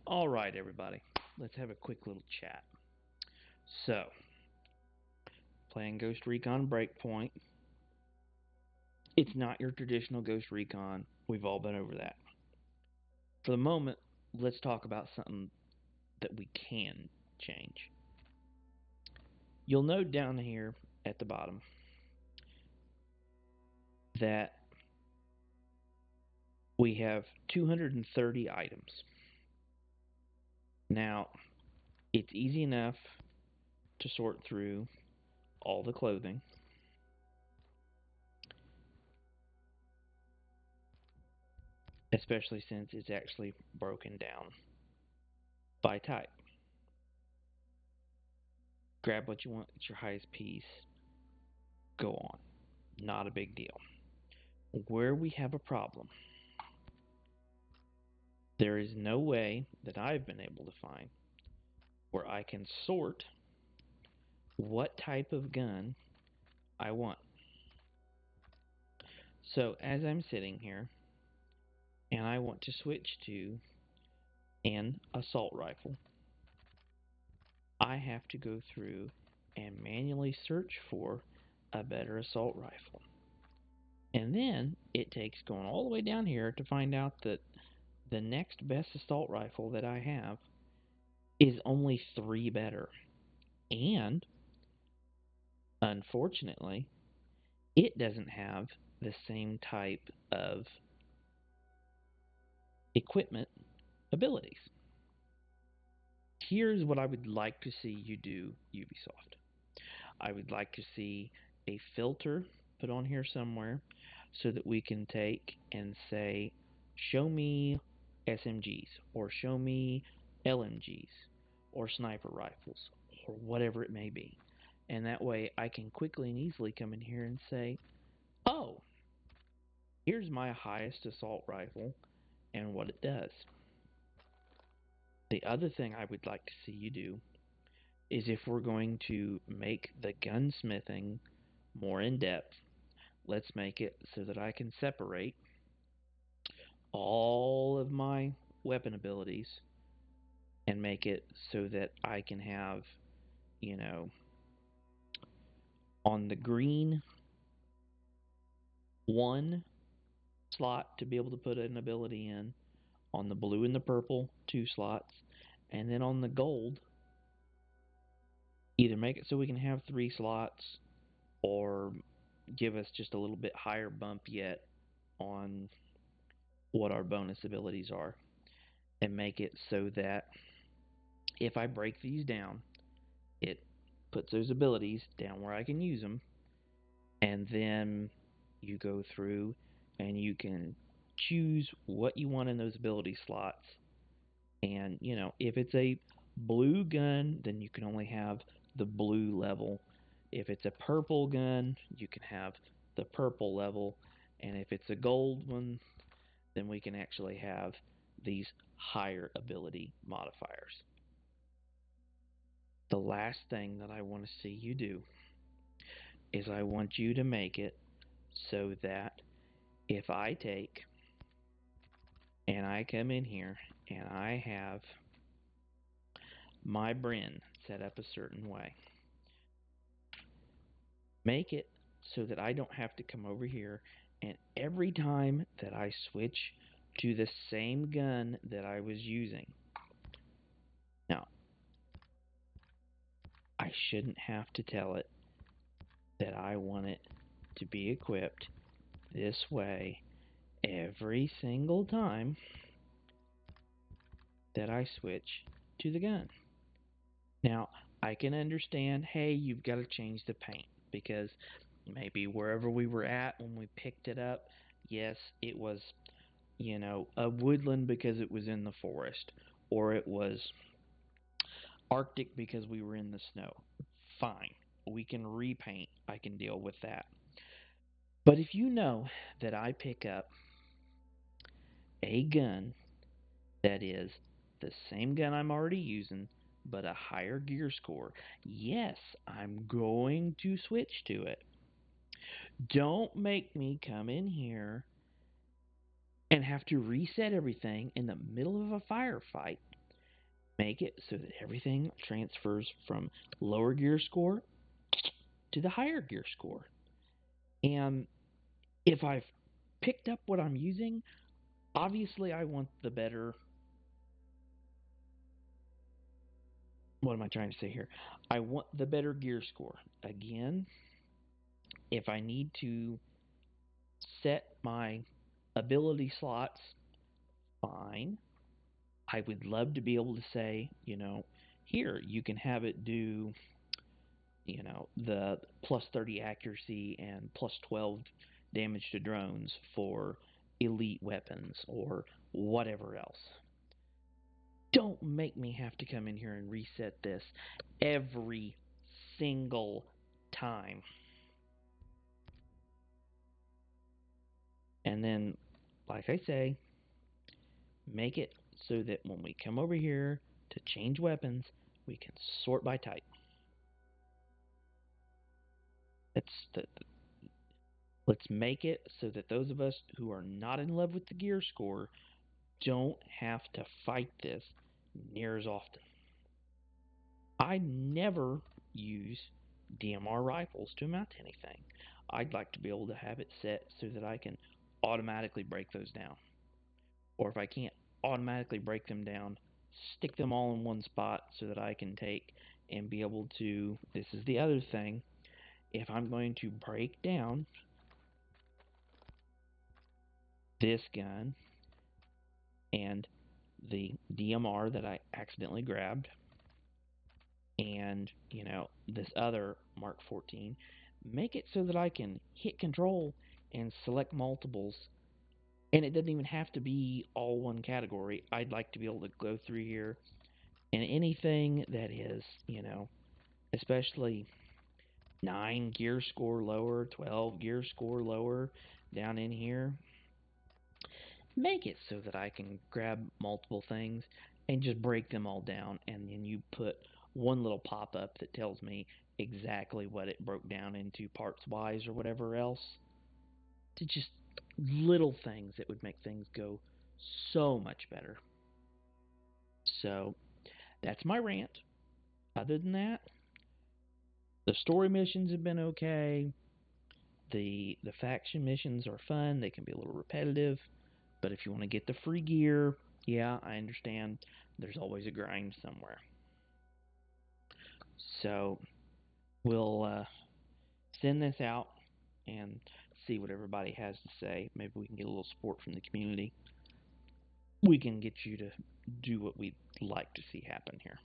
All right, everybody, let's have a quick little chat. So, playing Ghost Recon Breakpoint. It's not your traditional Ghost Recon. We've all been over that. For the moment, let's talk about something that we can change. You'll note down here at the bottom that we have 230 items. Now, it's easy enough to sort through all the clothing, especially since it's actually broken down by type. Grab what you want, it's your highest piece, go on. Not a big deal. Where we have a problem, there is no way that I've been able to find where I can sort what type of gun I want. So as I'm sitting here and I want to switch to an assault rifle, I have to go through and manually search for a better assault rifle. And then it takes going all the way down here to find out that the next best assault rifle that I have is only 3 better. And unfortunately, it doesn't have the same type of equipment abilities. Here's what I would like to see you do, Ubisoft. I would like to see a filter put on here somewhere so that we can take and say, show me SMGs, or show me LMGs, or sniper rifles, or whatever it may be. And that way I can quickly and easily come in here and say, oh, here's my highest assault rifle and what it does. The other thing I would like to see you do is, if we're going to make the gunsmithing more in depth, let's make it so that I can separate all of my weapon abilities and make it so that I can have, you know, on the green, one slot to be able to put an ability in, on the blue and the purple, 2 slots, and then on the gold, either make it so we can have 3 slots or give us just a little bit higher bump yet on what our bonus abilities are, and make it so that if I break these down, it puts those abilities down where I can use them, and then you go through and you can choose what you want in those ability slots. And, if it's a blue gun, then you can only have the blue level. If it's a purple gun, you can have the purple level. And if it's a gold one, then we can actually have these higher ability modifiers. The last thing that I want to see you do is I want you to make it so that if I take and I come in here and I have my Brin set up a certain way, make it so that I don't have to come over here and every time that I switch to the same gun that I was using. Now, I shouldn't have to tell it that I want it to be equipped this way every single time that I switch to the gun. Now, I can understand, hey, you've got to change the paint because maybe wherever we were at when we picked it up, yes, it was, a woodland because it was in the forest, or it was Arctic because we were in the snow. Fine. We can repaint. I can deal with that. But if you know that I pick up a gun that is the same gun I'm already using, but a higher gear score, yes, I'm going to switch to it. Don't make me come in here and have to reset everything in the middle of a firefight make it so that everything transfers from lower gear score to the higher gear score. And if I've picked up what I'm using, obviously I want the better. What am I trying to say here? I want the better gear score. Again, if I need to set my ability slots, fine. I would love to be able to say, here, you can have it do, the plus 30 accuracy and plus 12 damage to drones for elite weapons or whatever else. Don't make me have to come in here and reset this every single time. And then, like I say, make it so that when we come over here to change weapons, we can sort by type. Let's make it so that those of us who are not in love with the gear score don't have to fight this near as often. I never use DMR rifles to mount anything. I'd like to be able to have it set so that I can automatically break those down. Or if I can't automatically break them down, stick them all in one spot so that I can take and be able to. This is the other thing. If I'm going to break down this gun and the DMR that I accidentally grabbed, and this other Mark 14, make it so that I can hit control and select multiples, and it doesn't even have to be all one category. I'd like to be able to go through here and anything that is, especially 9 gear score lower, 12 gear score lower down in here, make it so that I can grab multiple things and just break them all down, and then you put one little pop-up that tells me exactly what it broke down into parts wise or whatever else. To just little things that would make things go so much better. So that's my rant. Other than that, the story missions have been okay. The faction missions are fun. They can be a little repetitive, but if you want to get the free gear, yeah, I understand. There's always a grind somewhere. So we'll send this out and see what everybody has to say. Maybe we can get a little support from the community. We can get you to do what we'd like to see happen here.